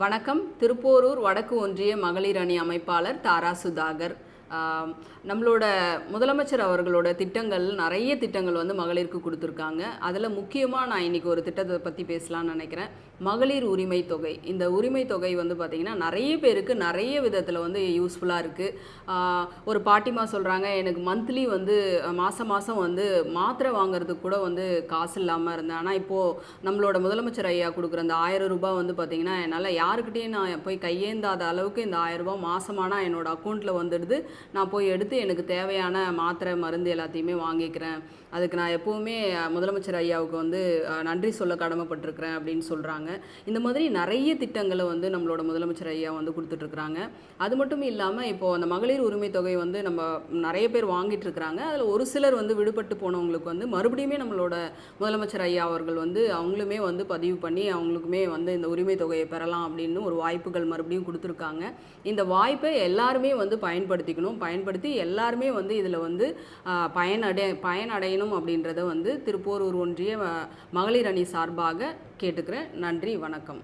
வணக்கம். திருப்போரூர் வடக்கு ஒன்றிய மகளிர் அணி அமைப்பாளர் தாரா சுதாகர். நம்மளோட முதலமைச்சர் அவர்களோட திட்டங்கள் நிறைய திட்டங்கள் வந்து மகளிருக்கு கொடுத்துருக்காங்க. அதில் முக்கியமாக நான் இன்றைக்கி ஒரு திட்டத்தை பற்றி பேசலான்னு நினைக்கிறேன். மகளிர் உரிமை தொகை. இந்த உரிமை தொகை வந்து பார்த்திங்கன்னா நிறைய பேருக்கு நிறைய விதத்தில் வந்து யூஸ்ஃபுல்லாக இருக்குது. ஒரு பாட்டிமா சொல்கிறாங்க, எனக்கு மந்த்லி வந்து மாதம் வந்து மாத்திரை வாங்குறதுக்கு கூட வந்து காசு இல்லாமல் இருந்தேன். ஆனால் இப்போது நம்மளோட முதலமைச்சர் ஐயா கொடுக்குற அந்த 1000 ரூபாய் வந்து பார்த்திங்கன்னா என்னால் யாருக்கிட்டேயும் நான் போய் கையேந்தாத அளவுக்கு இந்த 1000 ரூபாய் மாதமானால் என்னோடய அக்கௌண்ட்டில் வந்துடுது. நான் போய் எடுத்து எனக்கு தேவையான மாத்திரை மருந்து எல்லாத்தையுமே வாங்கிக்கிறேன். அதுக்கு நான் எப்போவுமே முதலமைச்சர் ஐயாவுக்கு வந்து நன்றி சொல்ல கடமைப்பட்டிருக்கிறேன் அப்படின்னு சொல்கிறாங்க. இந்த மாதிரி நிறைய திட்டங்களை வந்து நம்மளோட முதலமைச்சர் ஐயா வந்து கொடுத்துட்ருக்குறாங்க. அது மட்டும் இல்லாமல் இப்போது அந்த மகளிர் உரிமை தொகை வந்து நம்ம நிறைய பேர் வாங்கிட்டு இருக்கிறாங்க. அதில் ஒரு சிலர் வந்து விடுபட்டு போனவங்களுக்கு வந்து மறுபடியுமே நம்மளோட முதலமைச்சர் ஐயா அவர்கள் வந்து அவங்களுமே வந்து பதிவு பண்ணி அவங்களுக்குமே வந்து இந்த உரிமை தொகையை பெறலாம் அப்படின்னு ஒரு வாய்ப்புகள் மறுபடியும் கொடுத்துருக்காங்க. இந்த வாய்ப்பை எல்லாருமே வந்து பயன்படுத்தி எல்லாருமே வந்து இதில் வந்து பயனடையணும் அப்படின்றத வந்து திருப்போரூர் ஒன்றிய மகளிர் அணி சார்பாக கேட்டுக்கிறேன். நன்றி, வணக்கம்.